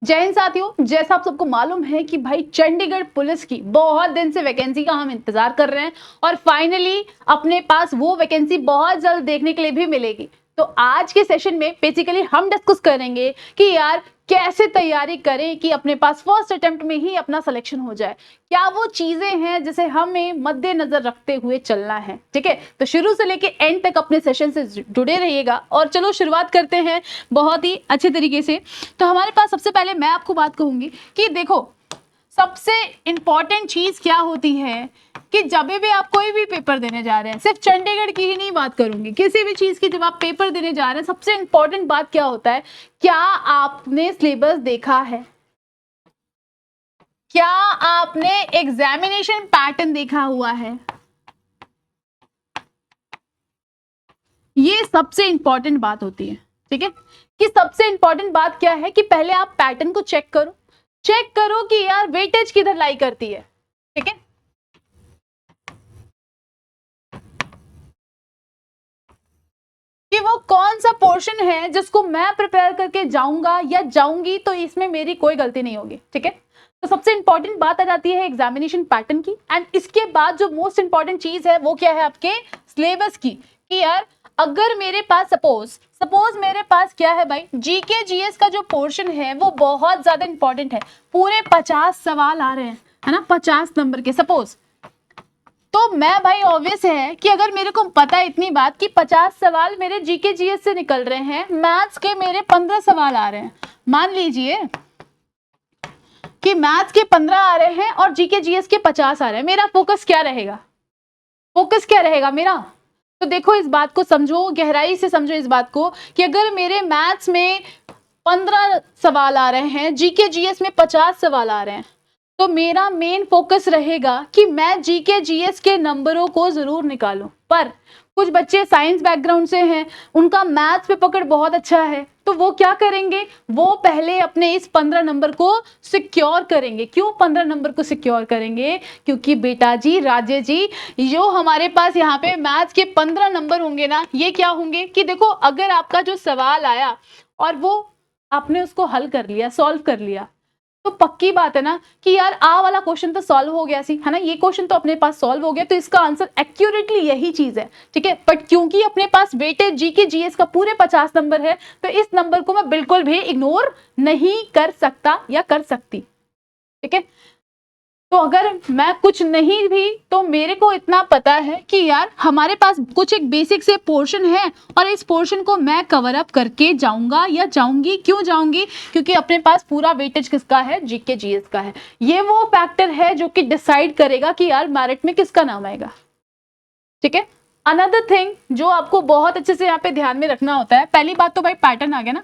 जय हिंद साथियों, जैसा आप सबको मालूम है कि भाई चंडीगढ़ पुलिस की बहुत दिन से वैकेंसी का हम इंतजार कर रहे हैं और फाइनली अपने पास वो वैकेंसी बहुत जल्द देखने के लिए भी मिलेगी। तो आज के सेशन में बेसिकली हम डिस्कस करेंगे कि यार कैसे तैयारी करें कि अपने पास फर्स्ट अटेम्प्ट में ही अपना सिलेक्शन हो जाए। क्या वो चीजें हैं जिसे हमें मद्देनजर रखते हुए चलना है। ठीक है, तो शुरू से लेके एंड तक अपने सेशन से जुड़े रहिएगा और चलो शुरुआत करते हैं बहुत ही अच्छे तरीके से। तो हमारे पास सबसे पहले मैं आपको बात कहूंगी कि देखो सबसे इंपॉर्टेंट चीज क्या होती है कि जब भी आप कोई भी पेपर देने जा रहे हैं, सिर्फ चंडीगढ़ की ही नहीं बात करूंगी, किसी भी चीज की जब आप पेपर देने जा रहे हैं सबसे इंपॉर्टेंट बात क्या होता है, क्या आपने सिलेबस देखा है, क्या आपने एग्जामिनेशन पैटर्न देखा हुआ है। ये सबसे इंपॉर्टेंट बात होती है। ठीक है, कि सबसे इंपॉर्टेंट बात क्या है कि पहले आप पैटर्न को चेक करो कि यार वेटेज किधर लाई करती है। ठीक है, कि वो कौन सा पोर्शन है जिसको मैं प्रिपेयर करके जाऊंगा या जाऊंगी तो इसमें मेरी कोई गलती नहीं होगी। ठीक है, तो सबसे इंपॉर्टेंट बात आ जाती है एग्जामिनेशन पैटर्न की। एंड इसके बाद जो मोस्ट इंपॉर्टेंट चीज है वो क्या है, आपके सिलेबस की। कि यार अगर मेरे पास सपोज मेरे पास क्या है भाई, जीके जीएस का जो पोर्शन है वो बहुत ज्यादा इंपॉर्टेंट है, पूरे 50 सवाल आ रहे हैं, है ना, 50 नंबर के सपोज। तो मैं भाई ऑब्वियस है कि अगर मेरे को पता है इतनी बात कि 50 सवाल मेरे जीके जीएस से निकल रहे हैं, मैथ्स के मेरे 15 सवाल आ रहे हैं, मान लीजिए कि मैथ्स के 15 आ रहे हैं और जीके जीएस के 50 आ रहे हैं, मेरा फोकस क्या रहेगा मेरा। तो देखो इस बात को समझो, गहराई से समझो इस बात को कि अगर मेरे मैथ्स में 15 सवाल आ रहे हैं, जीके जीएस में 50 सवाल आ रहे हैं, तो मेरा मेन फोकस रहेगा कि मैं जीके जीएस के नंबरों को जरूर निकालूं। पर कुछ बच्चे साइंस बैकग्राउंड से हैं, उनका मैथ्स पे पकड़ बहुत अच्छा है, तो वो क्या करेंगे, वो पहले अपने इस 15 नंबर को सिक्योर करेंगे। क्यों 15 नंबर को सिक्योर करेंगे, क्योंकि बेटा जी, राजे जी, जो हमारे पास यहाँ पे मैथ्स के 15 नंबर होंगे ना, ये क्या होंगे कि देखो अगर आपका जो सवाल आया और वो आपने उसको हल कर लिया, सॉल्व कर लिया, तो पक्की बात है ना कि यार आ वाला क्वेश्चन तो सॉल्व हो गया सी, है ना, ये क्वेश्चन तो अपने पास सॉल्व हो गया, तो इसका आंसर एक्यूरेटली यही चीज है। ठीक है, बट क्योंकि अपने पास वेटेज जीके जीएस का पूरे 50 नंबर है, तो इस नंबर को मैं बिल्कुल भी इग्नोर नहीं कर सकता या कर सकती। ठीक है, तो अगर मैं कुछ नहीं भी, तो मेरे को इतना पता है कि यार हमारे पास कुछ एक बेसिक से पोर्शन है और इस पोर्शन को मैं कवर अप करके जाऊंगा या जाऊंगी। क्यों जाऊंगी, क्योंकि अपने पास पूरा वेटेज किसका है, जीके जीएस का है। ये वो फैक्टर है जो कि डिसाइड करेगा कि यार मेरिट में किसका नाम आएगा। ठीक है, अनदर थिंग जो आपको बहुत अच्छे से यहाँ पे ध्यान में रखना होता है, पहली बात तो भाई पैटर्न आ गया ना,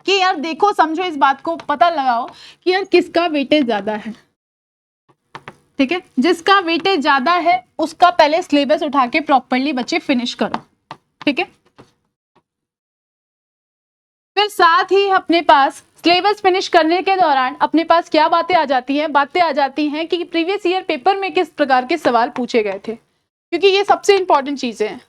कि यार देखो समझो इस बात को, पता लगाओ कि यार किसका वेटेज ज्यादा है। ठीक है, जिसका वेटेज ज्यादा है उसका पहले सिलेबस उठा के प्रॉपर्ली बच्चे फिनिश करो। ठीक है, फिर साथ ही अपने पास सिलेबस फिनिश करने के दौरान अपने पास क्या बातें आ जाती हैं कि प्रीवियस ईयर पेपर में किस प्रकार के सवाल पूछे गए थे, क्योंकि ये सबसे इंपॉर्टेंट चीजें हैं।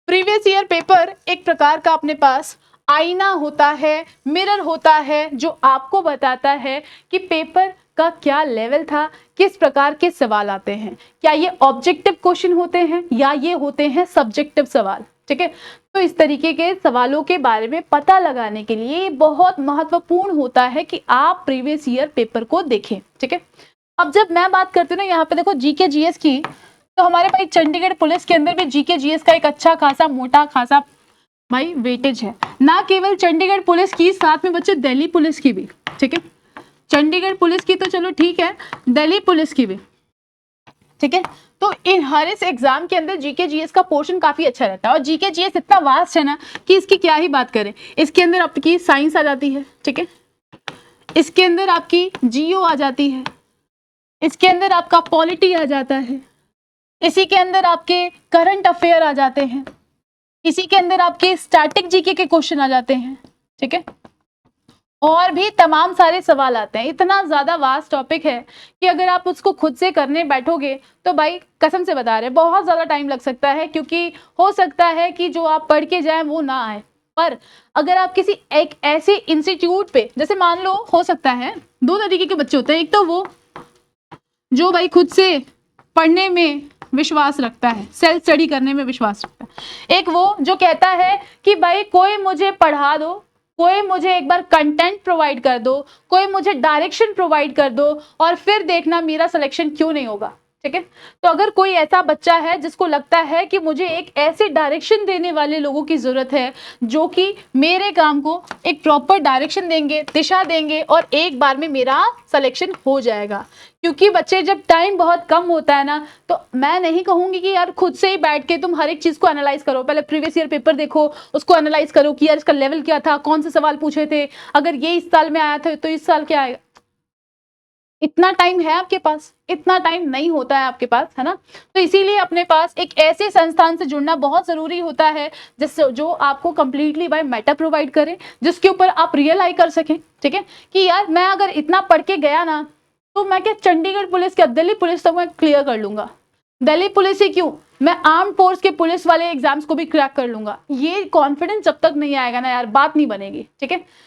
प्रीवियस ईयर पेपर एक प्रकार का अपने पास आईना होता है, मिरर होता है, जो आपको बताता है कि पेपर का क्या लेवल था, किस प्रकार के सवाल आते हैं, क्या ये ऑब्जेक्टिव क्वेश्चन होते हैं या ये होते हैं सब्जेक्टिव सवाल। ठीक है, तो इस तरीके के सवालों के बारे में पता लगाने के लिए बहुत महत्वपूर्ण होता है कि आप प्रीवियस ईयर पेपर को देखें। ठीक है, अब जब मैं बात करती हूँ ना यहाँ पे देखो जीके जीएस की, तो हमारे भाई चंडीगढ़ पुलिस के अंदर भी जीके जीएस का एक अच्छा खासा मोटा खासा भाई वेटेज है। ना केवल चंडीगढ़ पुलिस की, साथ में बच्चे दिल्ली पुलिस की भी। ठीक है, चंडीगढ़ पुलिस की तो चलो ठीक है, दिल्ली पुलिस की भी। ठीक है, तो इन हर इस एग्जाम के अंदर जीके जीएस का पोर्शन काफी अच्छा रहता है और जीके जीएस इतना वास्ट है ना कि इसकी क्या ही बात करें। इसके अंदर आपकी साइंस आ जाती है, ठीक है, इसके अंदर आपकी जियो आ जाती है, इसके अंदर आपका पॉलिटी आ जाता है, इसी के अंदर आपके करंट अफेयर आ जाते हैं, इसी के अंदर आपके स्टैटिक जीके के क्वेश्चन आ जाते हैं। ठीक है, और भी तमाम सारे सवाल आते हैं। इतना ज्यादा वास्ट टॉपिक है कि अगर आप उसको खुद से करने बैठोगे तो भाई कसम से बता रहे बहुत ज्यादा टाइम लग सकता है, क्योंकि हो सकता है कि जो आप पढ़ के जाए वो ना आए। पर अगर आप किसी एक ऐसे इंस्टीट्यूट पे, जैसे मान लो हो सकता है दो तरीके के बच्चे होते हैं, एक तो वो जो भाई खुद से पढ़ने में विश्वास रखता है, सेल्फ स्टडी करने में विश्वास रखता है, एक वो जो कहता है कि भाई कोई मुझे पढ़ा दो, कोई मुझे एक बार कंटेंट प्रोवाइड कर दो, कोई मुझे डायरेक्शन प्रोवाइड कर दो और फिर देखना मेरा सिलेक्शन क्यों नहीं होगा। ठीक है, तो अगर कोई ऐसा बच्चा है जिसको लगता है कि मुझे एक ऐसे डायरेक्शन देने वाले लोगों की जरूरत है जो कि मेरे काम को एक प्रॉपर डायरेक्शन देंगे, दिशा देंगे और एक बार में मेरा सिलेक्शन हो जाएगा। क्योंकि बच्चे जब टाइम बहुत कम होता है ना, तो मैं नहीं कहूंगी कि यार खुद से ही बैठ के तुम हर एक चीज को एनालाइज करो, पहले प्रीवियस ईयर पेपर देखो, उसको एनालाइज करो कि यार इसका लेवल क्या था, कौन से सवाल पूछे थे, अगर ये इस साल में आया था तो इस साल क्या आएगा। इतना टाइम है आपके पास? इतना टाइम नहीं होता है आपके पास, है ना। तो इसीलिए अपने पास एक ऐसे संस्थान से जुड़ना बहुत जरूरी होता है जिससे जो आपको कंप्लीटली बाय मेटा प्रोवाइड करे, जिसके ऊपर आप रियलाई कर सकें। ठीक है, कि यार मैं अगर इतना पढ़ के गया ना, तो मैं क्या चंडीगढ़ पुलिस, क्या दिल्ली पुलिस तक मैं क्लियर कर लूंगा। दिल्ली पुलिस ही क्यों, मैं आर्म फोर्स के पुलिस वाले एग्जाम्स को भी क्रैक कर लूंगा। ये कॉन्फिडेंस जब तक नहीं आएगा ना यार, बात नहीं बनेगी। ठीक है,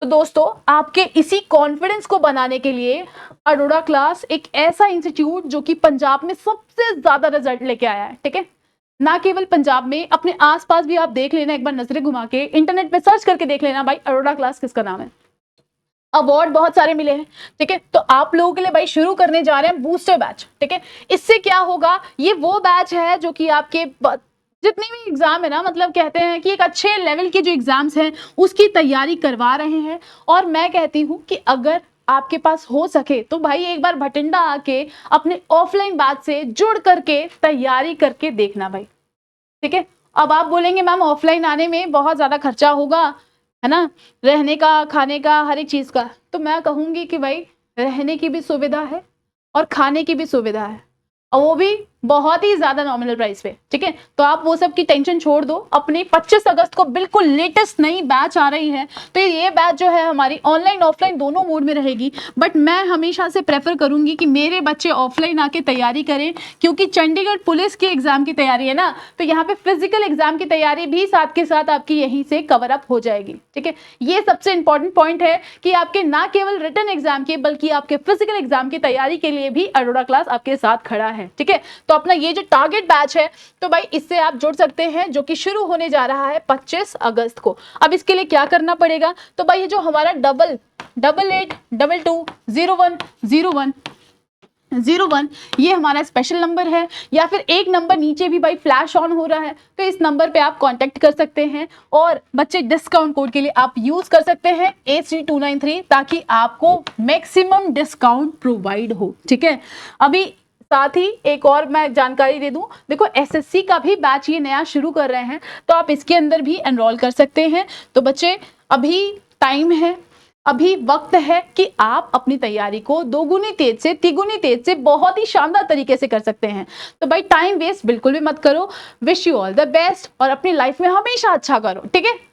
तो दोस्तों आपके इसी कॉन्फिडेंस को बनाने के लिए अरोड़ा क्लास एक ऐसा इंस्टीट्यूट जो कि पंजाब में सबसे ज्यादा रिजल्ट लेके आया है। ठीक है, ना केवल पंजाब में, अपने आसपास भी आप देख लेना, एक बार नजरें घुमा के इंटरनेट पे सर्च करके देख लेना भाई अरोड़ा क्लास किसका नाम है। अवार्ड बहुत सारे मिले हैं। ठीक है, तो आप लोगों के लिए भाई शुरू करने जा रहे हैं बूस्टर बैच। ठीक है, इससे क्या होगा, ये वो बैच है जो कि आपके जितने भी एग्जाम है ना, मतलब कहते हैं कि एक अच्छे लेवल के जो एग्जाम्स हैं उसकी तैयारी करवा रहे हैं। और मैं कहती हूं कि अगर आपके पास हो सके तो भाई एक बार भटिंडा आके अपने ऑफलाइन बैच से जुड़ करके तैयारी करके देखना भाई। ठीक है, अब आप बोलेंगे मैम ऑफलाइन आने में बहुत ज्यादा खर्चा होगा, है ना, रहने का, खाने का, हर एक चीज का। तो मैं कहूंगी कि भाई रहने की भी सुविधा है और खाने की भी सुविधा है, और वो भी बहुत ही ज्यादा नॉमिनल प्राइस पे। ठीक है, तो आप वो सब की टेंशन छोड़ दो। अपने 25 अगस्त को बिल्कुल लेटेस्ट नई बैच आ रही है, तो ये बैच जो है हमारी ऑनलाइन ऑफलाइन दोनों मोड में रहेगी। बट मैं हमेशा से प्रेफर करूंगी कि मेरे बच्चे ऑफलाइन आके तैयारी करें, क्योंकि चंडीगढ़ पुलिस के एग्जाम की तैयारी है ना, तो यहाँ पे फिजिकल एग्जाम की तैयारी भी साथ के साथ आपकी यहीं से कवर अप हो जाएगी। ठीक है, ये सबसे इंपॉर्टेंट पॉइंट है कि आपके ना केवल रिटन एग्जाम के बल्कि आपके फिजिकल एग्जाम की तैयारी के लिए भी अरोड़ा क्लास आपके साथ खड़ा है। ठीक है, तो अपना ये जो टारगेट बैच है, तो भाई इससे आप जुड़ सकते हैं, जो कि शुरू होने जा रहा है 25 अगस्त को। अब इसके लिए क्या करना पड़ेगा, तो भाई ये जो हमारा 8822010101 ये हमारा स्पेशल नंबर है, या फिर एक नंबर नीचे भी भाई फ्लैश ऑन हो रहा है, तो इस नंबर पे आप कांटेक्ट कर सकते हैं। और बच्चे डिस्काउंट कोड के लिए आप यूज कर सकते हैं AC293, ताकि आपको मैक्सिमम डिस्काउंट प्रोवाइड हो। ठीक है, अभी साथ ही एक और मैं जानकारी दे दूं, देखो SSC का भी बैच ये नया शुरू कर रहे हैं, तो आप इसके अंदर भी एनरोल कर सकते हैं। तो बच्चे अभी टाइम है, अभी वक्त है कि आप अपनी तैयारी को दोगुनी तेज से तिगुनी तेज से बहुत ही शानदार तरीके से कर सकते हैं। तो भाई टाइम वेस्ट बिल्कुल भी मत करो। Wish you all the best और अपनी लाइफ में हमेशा अच्छा करो। ठीक है।